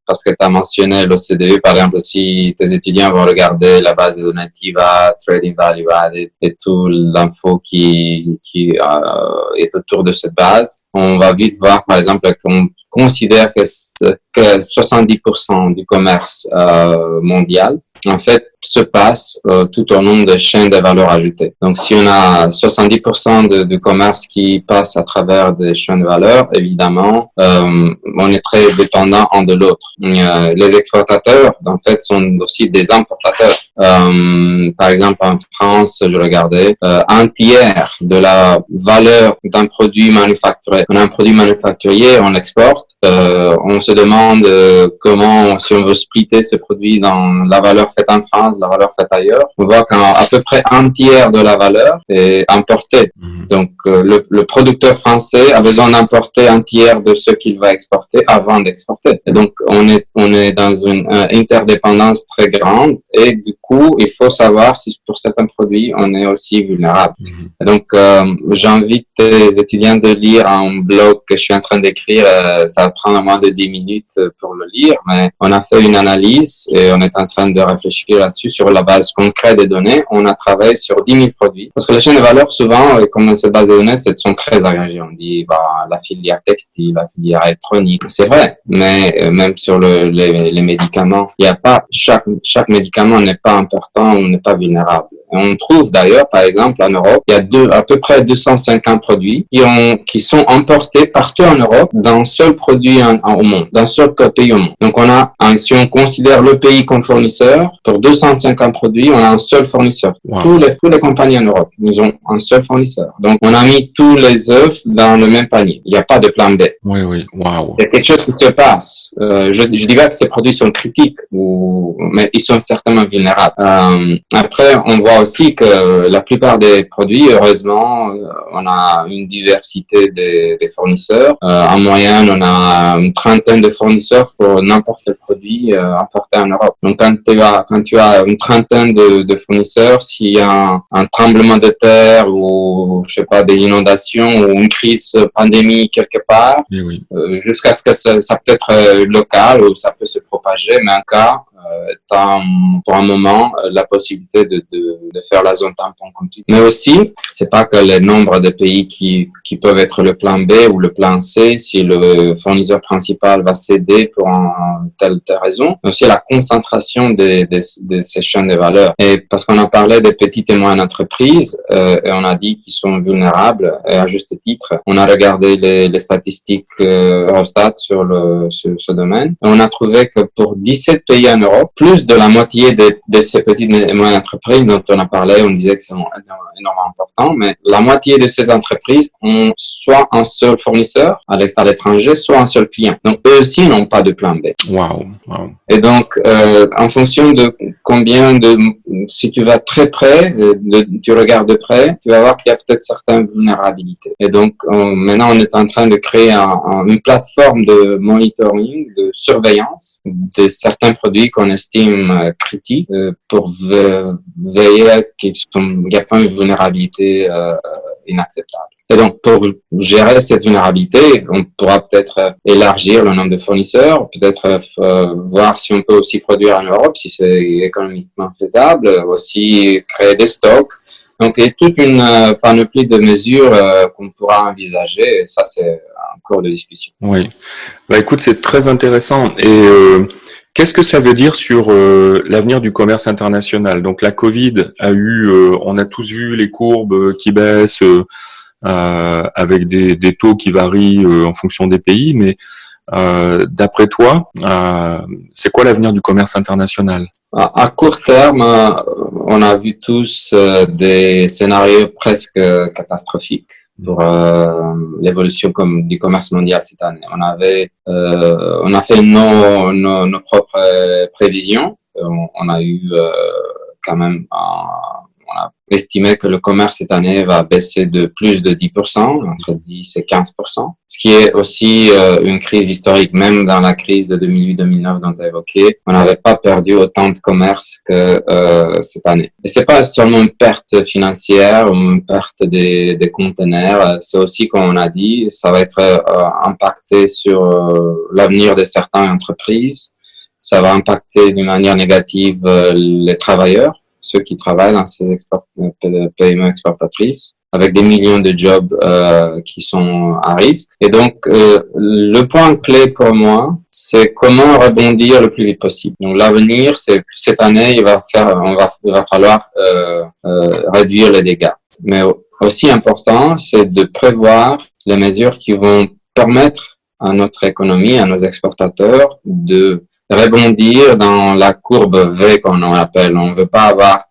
B: parce que tu as mentionné l'OCDE, par exemple, si tes étudiants vont regarder la base de données TIVA, Trading Value Added et tout l'info qui est autour de cette base, on va vite voir, par exemple, qu'on considère que 70% du commerce mondial en fait se passe tout au long de chaînes de valeur ajoutée. Donc si on a 70% de commerce qui passe à travers des chaînes de valeur, évidemment on est très dépendant un de l'autre. Les exportateurs en fait sont aussi des importateurs. Par exemple en France, je regardais un tiers de la valeur d'un produit manufacturé. On a un produit manufacturier, on l'exporte, on se demande comment, si on veut splitter ce produit dans la valeur faite en France, la valeur faite ailleurs, on voit qu'à peu près un tiers de la valeur est importée. Donc, le producteur français a besoin d'importer un tiers de ce qu'il va exporter avant d'exporter. Et donc, on est dans une interdépendance très grande et du coup, il faut savoir si pour certains produits, on est aussi vulnérable. Et donc, j'invite les étudiants de lire un blog que je suis en train d'écrire. Ça prend moins de 10 minutes pour le lire, mais on a fait une analyse et on est en train de réfléchir là-dessus sur la base concrète des données. On a travaillé sur 10 000 produits. Parce que les chaînes de valeur, souvent, comme dans cette base de données, elles sont très agrégées. On dit, la filière textile, la filière électronique. C'est vrai, mais même sur les médicaments, il n'y a pas, chaque médicament n'est pas important ou n'est pas vulnérable. On trouve d'ailleurs, par exemple, en Europe, il y a à peu près 250 produits qui sont importés partout en Europe d'un seul produit au monde, d'un seul pays au monde. Donc si on considère le pays comme fournisseur, pour 250 produits, on a un seul fournisseur. Wow. Toutes les compagnies en Europe, ils ont un seul fournisseur. Donc on a mis tous les œufs dans le même panier. Il n'y a pas de plan B.
A: Oui, oui, waouh.
B: Il y a quelque chose qui se passe. Je dis pas que ces produits sont critiques, mais ils sont certainement vulnérables. Après, on voit aussi que la plupart des produits, heureusement, on a une diversité des fournisseurs. En moyenne, on a une trentaine de fournisseurs pour n'importe quel produit importé en Europe. Donc, quand tu as une trentaine de fournisseurs, s'il y a un tremblement de terre ou, je sais pas, des inondations ou une crise pandémique quelque part, oui. Jusqu'à ce que ça peut être local ou ça peut se propager, mais en cas, pour un moment la possibilité de faire la zone tampon continue. Mais aussi, c'est pas que le nombre de pays qui peuvent être le plan B ou le plan C si le fournisseur principal va céder pour telle raison, mais aussi la concentration de ces chaînes de valeur. Et parce qu'on a parlé des petites et moyennes entreprises et on a dit qu'ils sont vulnérables et à juste titre. On a regardé les statistiques Eurostat sur ce domaine et on a trouvé que pour 17 pays en Europe, Europe, plus de la moitié de ces petites et moyennes entreprises dont on a parlé, on disait que c'est énormément important, mais la moitié de ces entreprises ont soit un seul fournisseur à l'étranger, soit un seul client. Donc, eux aussi n'ont pas de plan B.
A: Wow.
B: Et donc, en fonction de si tu vas très près, tu regardes de près, tu vas voir qu'il y a peut-être certaines vulnérabilités. Et donc, maintenant, on est en train de créer une plateforme de monitoring, de surveillance de certains produits qu'on estime critiques pour veiller qu'il n'y a pas une vulnérabilité inacceptable. Et donc, pour gérer cette vulnérabilité, on pourra peut-être élargir le nombre de fournisseurs, peut-être voir si on peut aussi produire en Europe, si c'est économiquement faisable, aussi créer des stocks. Donc, il y a toute une panoplie de mesures qu'on pourra envisager. Et ça, c'est en cours de discussion.
A: Oui. Bah, écoute, c'est très intéressant. Et qu'est-ce que ça veut dire sur l'avenir du commerce international? Donc, la Covid a eu, on a tous vu les courbes qui baissent, avec des taux qui varient en fonction des pays, mais d'après toi, c'est quoi l'avenir du commerce international?
B: À court terme, on a vu tous des scénarios presque catastrophiques pour l'évolution du commerce mondial cette année. On a fait nos propres prévisions. On a eu quand même on a estimé que le commerce cette année va baisser de plus de 10%, entre 10 et 15%, ce qui est aussi une crise historique. Même dans la crise de 2008-2009 dont tu as évoqué, on n'avait pas perdu autant de commerce que cette année. Et c'est pas seulement une perte financière ou une perte des conteneurs, c'est aussi, comme on a dit, ça va être impacté sur l'avenir de certaines entreprises, ça va impacter d'une manière négative les travailleurs, ceux qui travaillent dans ces PME exportatrices, avec des millions de jobs qui sont à risque. Et donc, le point clé pour moi, c'est comment rebondir le plus vite possible. Donc, l'avenir, c'est cette année, il va falloir réduire les dégâts. Mais aussi important, c'est de prévoir les mesures qui vont permettre à notre économie, à nos exportateurs, de rebondir dans la courbe V qu'on appelle. On ne veut pas avoir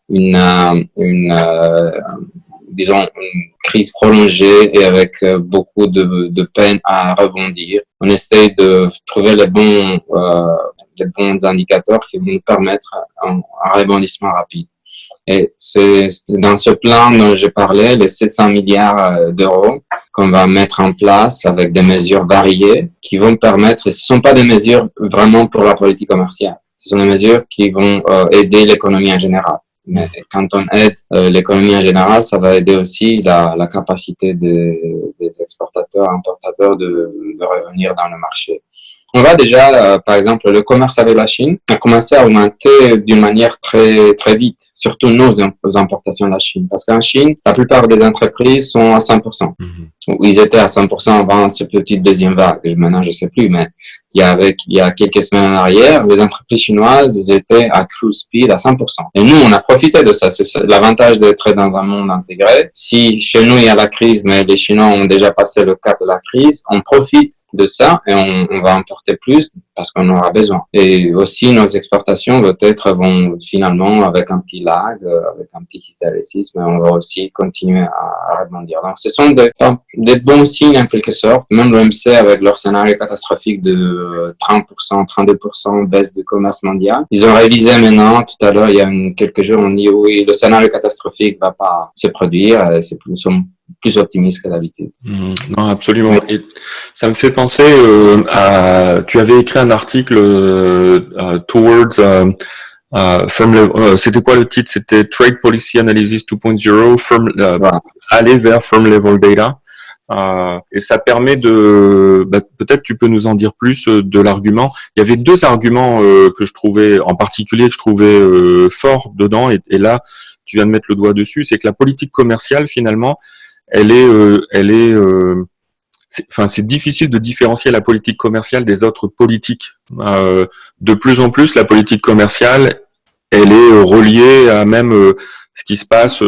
B: disons, une crise prolongée et avec beaucoup de peine à rebondir. On essaie de trouver les bons indicateurs qui vont nous permettre un rebondissement rapide. Et c'est dans ce plan dont j'ai parlé, les 700 milliards d'euros qu'on va mettre en place avec des mesures variées qui vont permettre, et ce ne sont pas des mesures vraiment pour la politique commerciale, ce sont des mesures qui vont aider l'économie en général. Mais quand on aide l'économie en général, ça va aider aussi la capacité des exportateurs, importateurs de revenir dans le marché. On va déjà, par exemple, le commerce avec la Chine a commencé à augmenter d'une manière très très vite, surtout nos importations de la Chine. Parce qu'en Chine, la plupart des entreprises sont à 100%. Ils étaient à 100% avant cette petite deuxième vague. Maintenant, je sais plus, mais il y a quelques semaines en arrière, les entreprises chinoises étaient à cruise speed à 100%. Et nous, on a profité de ça. C'est l'avantage d'être dans un monde intégré. Si chez nous, il y a la crise, mais les Chinois ont déjà passé le cap de la crise, on profite de ça et on va importer plus parce qu'on aura besoin. Et aussi, nos exportations peut-être vont finalement, avec un petit lag, avec un petit hystérisme, on va aussi continuer à rebondir. Donc, ce sont des bons signes en quelque sorte. Même l'OMC, avec leur scénario catastrophique de 30%, 32% baisse du commerce mondial. Ils ont révisé maintenant, tout à l'heure, il y a quelques jours, on dit oui, le scénario catastrophique va pas se produire, nous sommes plus optimistes que d'habitude.
A: Non, absolument. Et ça me fait penser tu avais écrit un article towards firm level, c'était quoi le titre? C'était Trade Policy Analysis 2.0, aller vers firm level data. Et ça permet peut-être tu peux nous en dire plus de l'argument. Il y avait deux arguments que je trouvais, en particulier que je trouvais forts dedans, et là tu viens de mettre le doigt dessus, c'est que la politique commerciale finalement, c'est difficile de différencier la politique commerciale des autres politiques. De plus en plus, la politique commerciale, elle est reliée à même ce qui se passe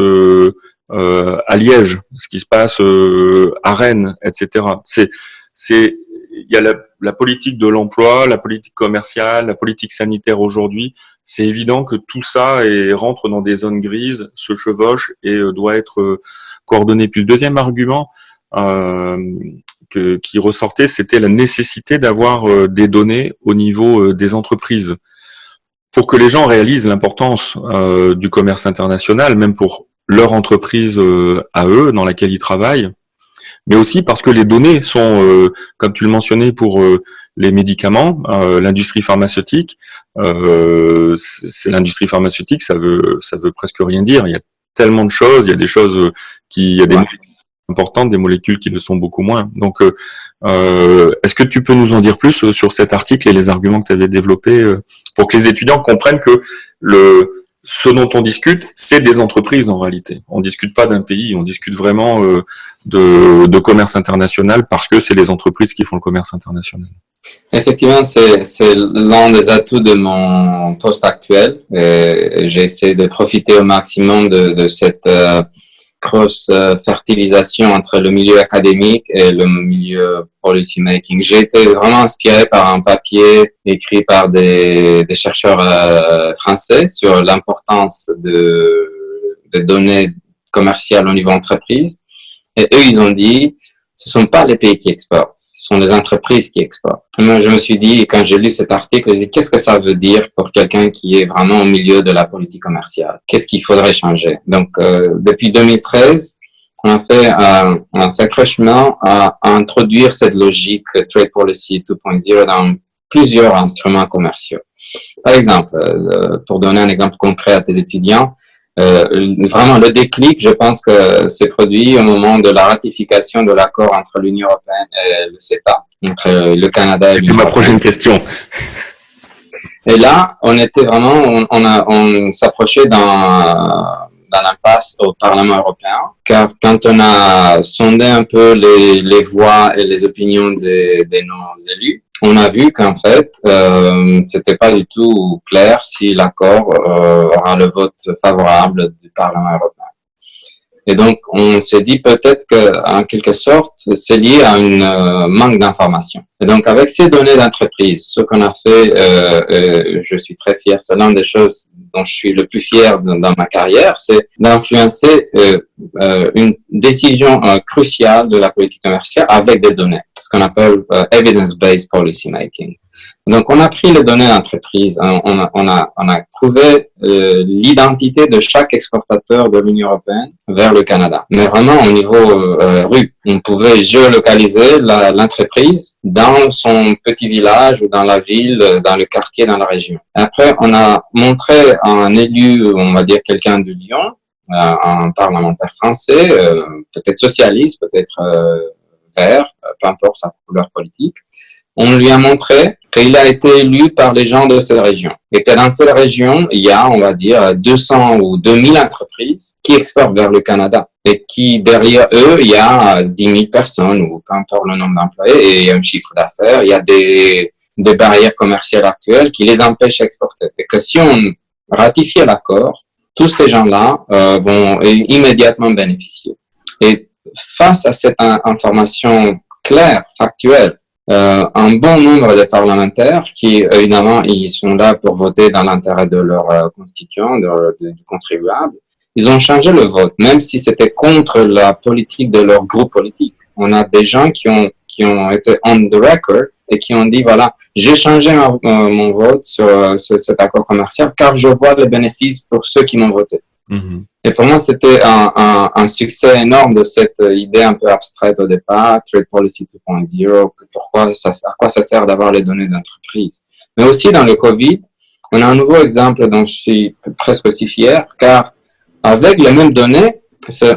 A: à Liège, ce qui se passe à Rennes, etc. Il il y a la politique de l'emploi, la politique commerciale, la politique sanitaire aujourd'hui. C'est évident que tout ça rentre dans des zones grises, se chevauche et doit être coordonné. Puis le deuxième argument qui ressortait, c'était la nécessité d'avoir des données au niveau des entreprises. Pour que les gens réalisent l'importance du commerce international, même pour leur entreprise à eux, dans laquelle ils travaillent, mais aussi parce que les données sont, comme tu le mentionnais, pour les médicaments, l'industrie pharmaceutique. C'est l'industrie pharmaceutique, ça veut presque rien dire. Il y a tellement de choses, il y a des choses il y a des molécules importantes, des molécules qui le sont beaucoup moins. Donc, est-ce que tu peux nous en dire plus sur cet article et les arguments que tu avais développés pour que les étudiants comprennent que ce dont on discute, c'est des entreprises en réalité. On discute pas d'un pays, on discute vraiment de commerce international parce que c'est les entreprises qui font le commerce international.
B: Effectivement, c'est l'un des atouts de mon poste actuel. J'essaie de profiter au maximum de cette cross-fertilisation entre le milieu académique et le milieu policy making. J'ai été vraiment inspiré par un papier écrit par des chercheurs français sur l'importance des données commerciales au niveau entreprise. Et eux, ils ont dit, ce sont pas les pays qui exportent, ce sont les entreprises qui exportent. Et moi, je me suis dit, quand j'ai lu cet article, je me suis dit, qu'est-ce que ça veut dire pour quelqu'un qui est vraiment au milieu de la politique commerciale? Qu'est-ce qu'il faudrait changer? Donc, depuis 2013, on a fait un sacré chemin à introduire cette logique Trade Policy 2.0 dans plusieurs instruments commerciaux. Par exemple, pour donner un exemple concret à tes étudiants, vraiment le déclic, je pense que s'est produit au moment de la ratification de l'accord entre l'Union européenne et le CETA, entre le Canada et l'Union européenne.
A: C'était ma prochaine question.
B: Et là, on était vraiment, on s'approchait d'un impasse au Parlement européen, car quand on a sondé un peu les voix et les opinions des non-élus, on a vu qu'en fait, c'était pas du tout clair si l'accord aura le vote favorable du Parlement européen. Et donc, on s'est dit peut-être que, en quelque sorte, c'est lié à une manque d'information. Et donc, avec ces données d'entreprise, ce qu'on a fait, je suis très fier, c'est l'une des choses dont je suis le plus fier dans ma carrière, c'est d'influencer une décision cruciale de la politique commerciale avec des données, ce qu'on appelle evidence-based policy making. Donc, on a pris les données d'entreprise, on a trouvé l'identité de chaque exportateur de l'Union européenne vers le Canada, mais vraiment au niveau rue. On pouvait géolocaliser l'entreprise dans son petit village ou dans la ville, dans le quartier, dans la région. Après, on a montré à un élu, on va dire quelqu'un de Lyon, un parlementaire français, peut-être socialiste, peut-être vert, peu importe sa couleur politique. On lui a montré qu'il a été élu par les gens de cette région et que dans cette région, il y a, on va dire, 200 ou 2000 entreprises qui exportent vers le Canada et qui, derrière eux, il y a 10 000 personnes ou peu importe le nombre d'employés et il y a un chiffre d'affaires, il y a des barrières commerciales actuelles qui les empêchent d'exporter. Et que si on ratifie l'accord, tous ces gens-là vont immédiatement bénéficier. Et face à cette information claire, factuelle, un bon nombre de parlementaires qui, évidemment, ils sont là pour voter dans l'intérêt de leurs constituants, du contribuable, ils ont changé le vote, même si c'était contre la politique de leur groupe politique. On a des gens qui ont été on the record et qui ont dit, voilà, j'ai changé mon vote sur cet accord commercial car je vois les bénéfices pour ceux qui m'ont voté. Mm-hmm. Et pour moi, c'était un succès énorme de cette idée un peu abstraite au départ, Trade Policy 2.0, à quoi ça sert d'avoir les données d'entreprise. Mais aussi dans le Covid, on a un nouveau exemple dont je suis presque aussi fier, car avec les mêmes données,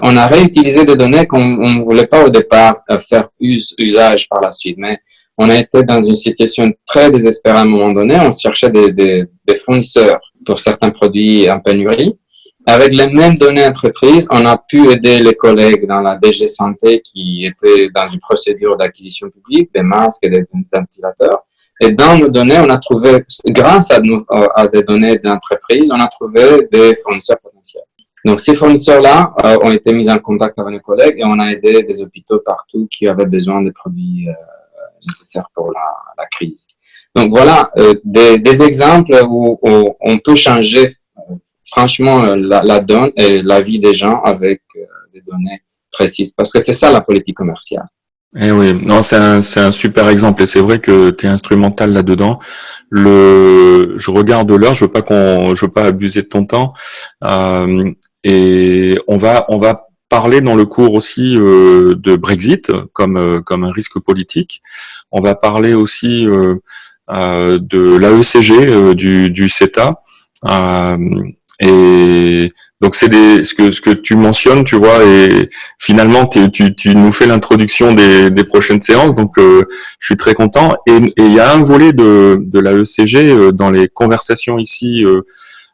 B: on a réutilisé des données qu'on ne voulait pas au départ faire usage par la suite. Mais on a été dans une situation très désespérée à un moment donné, on cherchait des fournisseurs pour certains produits en pénurie. Avec les mêmes données entreprises, on a pu aider les collègues dans la DG Santé qui étaient dans une procédure d'acquisition publique, des masques et des ventilateurs. Et dans nos données, on a trouvé, grâce à des données d'entreprise, on a trouvé des fournisseurs potentiels. Donc, ces fournisseurs-là ont été mis en contact avec nos collègues et on a aidé des hôpitaux partout qui avaient besoin de produits nécessaires pour la crise. Donc voilà des exemples où on peut changer franchement la donne et la vie des gens avec des données précises, parce que c'est ça la politique commerciale.
A: Eh oui, non, c'est un super exemple et c'est vrai que tu es instrumental là-dedans. Je regarde l'heure, je veux pas abuser de ton temps, et on va parler dans le cours aussi de Brexit comme un risque politique. On va parler aussi de l'AECG, du CETA, et donc c'est ce que tu mentionnes, tu vois, et finalement tu nous fais l'introduction des prochaines séances, donc je suis très content. Et il y a un volet de la ECG dans les conversations ici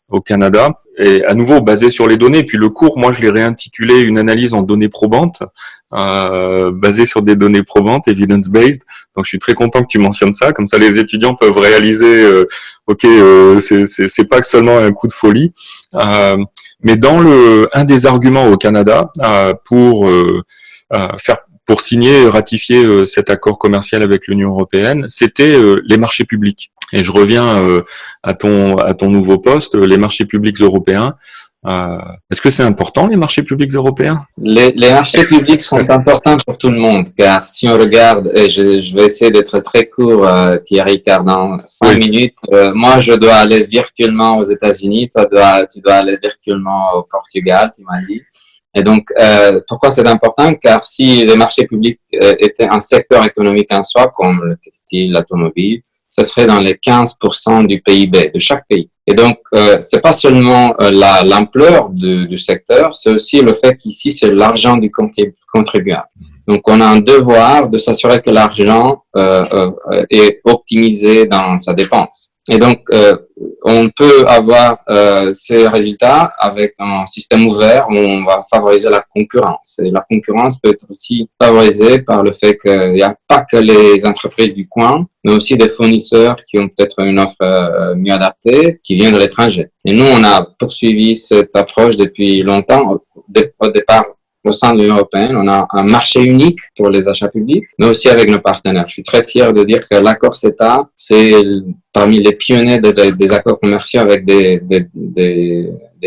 A: au Canada, et à nouveau basé sur les données. Puis le cours, moi je l'ai réintitulé une analyse en données probantes, basée sur des données probantes, evidence-based. Donc je suis très content que tu mentionnes ça, comme ça les étudiants peuvent réaliser, ok, c'est pas seulement un coup de folie. Mais dans un des arguments au Canada pour signer, ratifier cet accord commercial avec l'Union européenne, c'était les marchés publics. Et je reviens à ton nouveau poste, les marchés publics européens. Est-ce que c'est important, les marchés publics européens?
B: Les marchés publics sont importants pour tout le monde, car si on regarde, et je vais essayer d'être très court, Thierry, car dans 5 minutes, moi je dois aller virtuellement aux États-Unis, tu dois aller virtuellement au Portugal, tu m'as dit. Et donc, pourquoi c'est important? Car si les marchés publics étaient un secteur économique en soi, comme le textile, l'automobile, ce serait dans les 15% du PIB de chaque pays. Et donc, c'est pas seulement l'ampleur du secteur, c'est aussi le fait qu'ici, c'est l'argent du contribuable. Donc, on a un devoir de s'assurer que l'argent est optimisé dans sa dépense. Et donc, on peut avoir ces résultats avec un système ouvert où on va favoriser la concurrence. Et la concurrence peut être aussi favorisée par le fait qu'il n'y a pas que les entreprises du coin, mais aussi des fournisseurs qui ont peut-être une offre mieux adaptée, qui viennent de l'étranger. Et nous, on a poursuivi cette approche depuis longtemps. Au départ, au sein de l'Union européenne, on a un marché unique pour les achats publics, mais aussi avec nos partenaires. Je suis très fier de dire que l'accord CETA, c'est parmi les pionniers des accords commerciaux avec des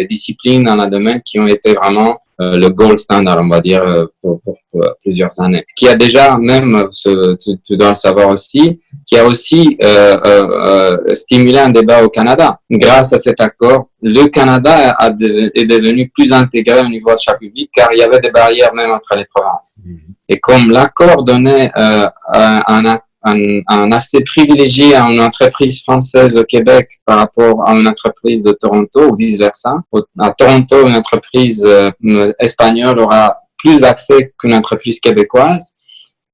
B: disciplines dans le domaine qui ont été vraiment le gold standard, on va dire, pour plusieurs années. Qui a déjà, même, tu dois le savoir aussi, qui a aussi stimulé un débat au Canada. Grâce à cet accord, le Canada est devenu plus intégré au niveau achat public, car il y avait des barrières même entre les provinces. Et comme l'accord donnait un accès privilégié à une entreprise française au Québec par rapport à une entreprise de Toronto ou vice-versa. À Toronto, une entreprise espagnole aura plus d'accès qu'une entreprise québécoise.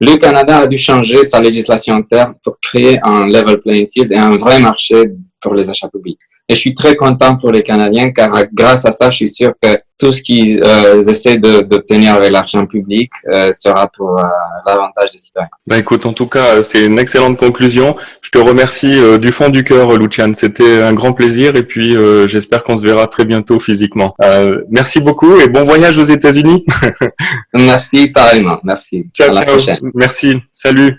B: Le Canada a dû changer sa législation interne pour créer un level playing field et un vrai marché pour les achats publics. Et je suis très content pour les Canadiens, car grâce à ça, je suis sûr que tout ce qu'ils essaient d'obtenir avec l'argent public sera pour l'avantage des citoyens.
A: Ben écoute, en tout cas, c'est une excellente conclusion. Je te remercie du fond du cœur, Lucian. C'était un grand plaisir et puis j'espère qu'on se verra très bientôt physiquement. Merci beaucoup et bon voyage aux États-Unis.
B: Merci, pareillement. Merci.
A: Ciao,
B: à la
A: ciao.
B: prochaine.
A: Merci. Salut.